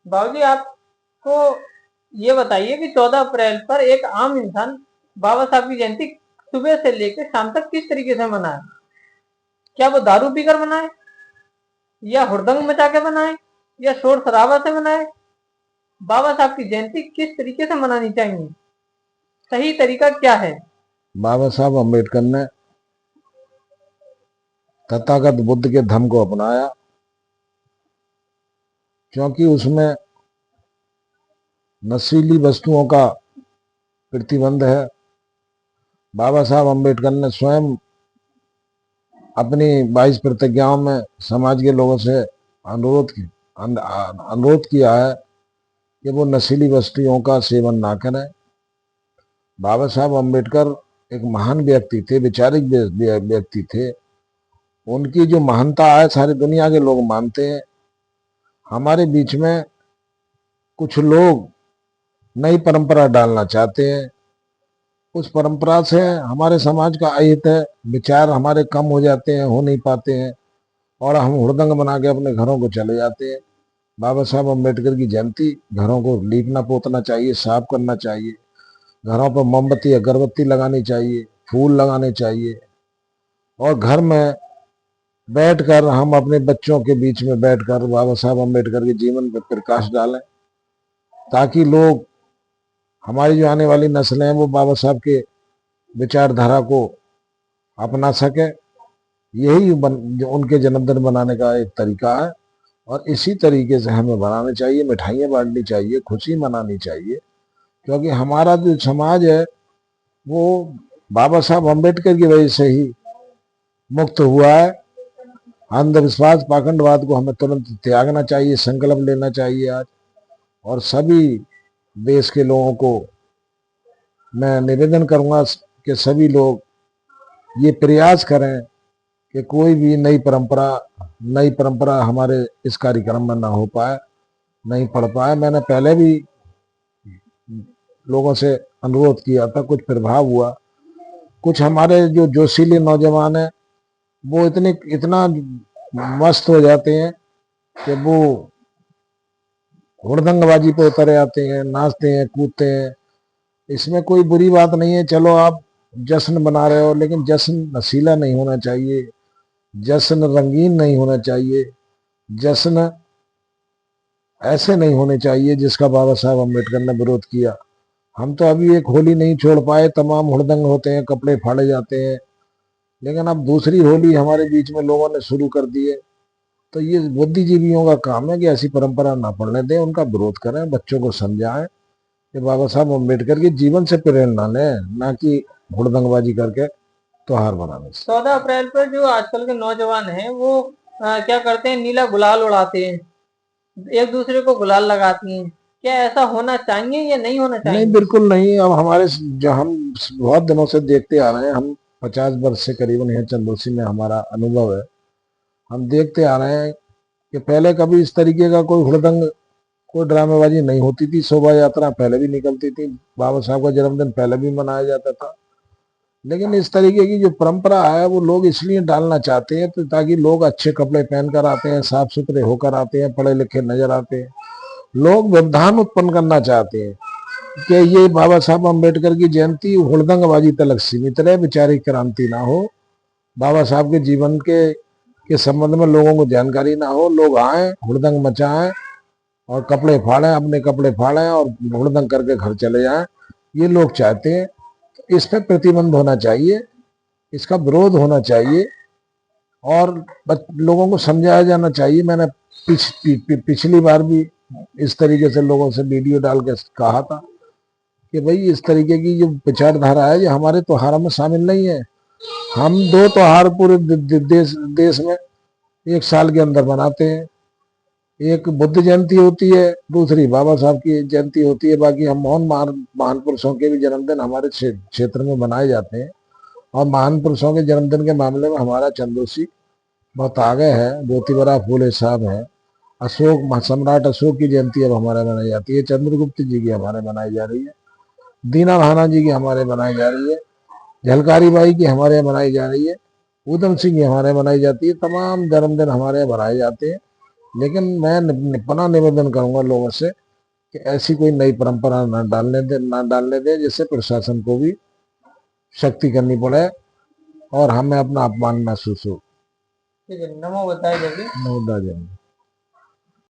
बाबूजी, आपको ये बताइए कि 14 अप्रैल पर एक आम इंसान बाबा साहब की जयंती सुबह से लेकर शाम तक किस तरीके से मनाए? क्या वो दारू पीकर मनाए, या हुड़दंग मचा के मनाए, या शोर शराबा से मनाए? बाबा साहब की जयंती किस तरीके से मनानी चाहिए? सही तरीका क्या है? बाबा साहब अम्बेडकर ने तथागत बुद्ध के धम्म को अपनाया, क्योंकि उसमें नशीली वस्तुओं का प्रतिबंध है। बाबा साहब अम्बेडकर ने स्वयं अपनी 22 प्रतिज्ञाओं में समाज के लोगों से अनुरोध किया है कि वो नशीली वस्तुओं का सेवन ना करें। बाबा साहब अम्बेडकर एक महान व्यक्ति थे, वैचारिक व्यक्ति थे। उनकी जो महानता है सारी दुनिया के लोग मानते हैं। हमारे बीच में कुछ लोग नई परंपरा डालना चाहते हैं। उस परंपरा से हमारे समाज का अहित है, विचार हमारे कम हो जाते हैं, हो नहीं पाते हैं, और हम हुड़दंग बना के अपने घरों को चले जाते हैं। बाबा साहब अम्बेडकर की जयंती, घरों को लीपना पोतना चाहिए, साफ करना चाहिए, घरों पर मोमबत्ती अगरबत्ती लगानी चाहिए, फूल लगाने चाहिए, और घर में बैठकर हम अपने बच्चों के बीच में बैठकर बाबा साहब अम्बेडकर के जीवन पर प्रकाश डालें, ताकि लोग, हमारी जो आने वाली नस्लें हैं, वो बाबा साहब के विचारधारा को अपना सके। यही जो उनके जन्मदिन बनाने का एक तरीका है, और इसी तरीके से हमें बनाने चाहिए, मिठाइयाँ बांटनी चाहिए, खुशी मनानी चाहिए, क्योंकि हमारा जो समाज है वो बाबा साहब अम्बेडकर की वजह से ही मुक्त हुआ है। अंधविश्वास पाखंडवाद को हमें तुरंत त्यागना चाहिए, संकल्प लेना चाहिए आज। और सभी देश के लोगों को मैं निवेदन करूंगा कि सभी लोग ये प्रयास करें कि कोई भी नई परंपरा हमारे इस कार्यक्रम में ना हो पाए, नहीं पढ़ पाए। मैंने पहले भी लोगों से अनुरोध किया था, कुछ प्रभाव हुआ। कुछ हमारे जो जोशीले नौजवान हैं वो इतना मस्त हो जाते हैं कि वो हुड़दंगबाजी पे उतर आते हैं, नाचते हैं, कूदते हैं। इसमें कोई बुरी बात नहीं है, चलो आप जश्न बना रहे हो, लेकिन जश्न नशीला नहीं होना चाहिए, जश्न रंगीन नहीं होना चाहिए, जश्न ऐसे नहीं होने चाहिए जिसका बाबा साहब अम्बेडकर ने विरोध किया। हम तो अभी एक होली नहीं छोड़ पाए, तमाम हुड़दंग होते हैं, कपड़े फाड़े जाते हैं, लेकिन अब दूसरी होली हमारे बीच में लोगों ने शुरू कर दी है। तो ये बुद्धिजीवियों का काम है कि ऐसी परंपरा ना पड़ने दें, उनका विरोध करें, बच्चों को समझाएं कि बाबा साहब अम्बेडकर के जीवन से प्रेरणा लें, ना कि हुड़दंगबाजी करके त्योहार मनाने से। 14 अप्रैल पर जो आजकल के नौजवान हैं वो क्या करते हैं, नीला गुलाल उड़ाते हैं, एक दूसरे को गुलाल लगाती हैं। क्या ऐसा होना चाहिए या नहीं होना नहीं, चाहिए? बिल्कुल नहीं। अब हमारे जो हम बहुत दिनों से देखते आ रहे हैं, हम 50 वर्ष से करीबन यहाँ चंदौसी में हमारा अनुभव है। हम देखते आ रहे हैं कि पहले कभी इस तरीके का कोई हुड़दंग, कोई ड्रामेबाजी नहीं होती थी। शोभा यात्रा पहले भी निकलती थी, बाबा साहब का जन्मदिन पहले भी मनाया जाता था। लेकिन इस तरीके की जो परंपरा है वो लोग इसलिए डालना चाहते हैं तो ताकि लोग अच्छे कपड़े पहनकर आते हैं, साफ सुथरे होकर आते हैं, पढ़े लिखे नजर आते हैं। लोग व्यवधान उत्पन्न करना चाहते हैं कि ये बाबा साहब अम्बेडकर की जयंती हुड़दंगबाजी तलक सीमित रहे, विचारिक क्रांति ना हो, बाबा साहब के जीवन के संबंध में लोगों को जानकारी ना हो। लोग आए, हुड़दंग मचाएं और कपड़े फाड़ें, अपने कपड़े फाड़ें और हुड़दंग करके घर चले जाएं, ये लोग चाहते हैं। इस पर प्रतिबंध होना चाहिए, इसका विरोध होना चाहिए, और लोगों को समझाया जाना चाहिए। मैंने पिछली बार भी इस तरीके से लोगों से वीडियो डाल के कहा था कि भाई इस तरीके की जो विचारधारा है ये हमारे त्योहारों में शामिल नहीं है। हम 2 त्योहार पूरे देश में एक साल के अंदर मनाते हैं। एक बुद्ध जयंती होती है, दूसरी बाबा साहब की जयंती होती है। बाकी हम महान पुरुषों के भी जन्मदिन हमारे क्षेत्र में मनाए जाते हैं, और महान पुरुषों के जन्मदिन के मामले में हमारा चंदौसी बहुत आगे है। ज्योतिबा फूले साहब हैं, सम्राट अशोक की जयंती अब हमारे मनाई जाती है, चंद्रगुप्त जी की हमारे मनाई जा रही है, दीना भाना जी की हमारे मनाई जा रही है, झलकारी बाई की हमारे यहाँ मनाई जा रही है, ऊधम सिंह की हमारे मनाई जाती है। तमाम जन्मदिन हमारे यहाँ मनाए जाते हैं। लेकिन मैं पुनः निवेदन करूंगा लोगों से कि ऐसी कोई नई परंपरा ना डालने दे जिससे प्रशासन को भी सख्ती करनी पड़े और हमें अपना अपमान महसूस हो। ठीक है, नमो बताए जब नोदा जन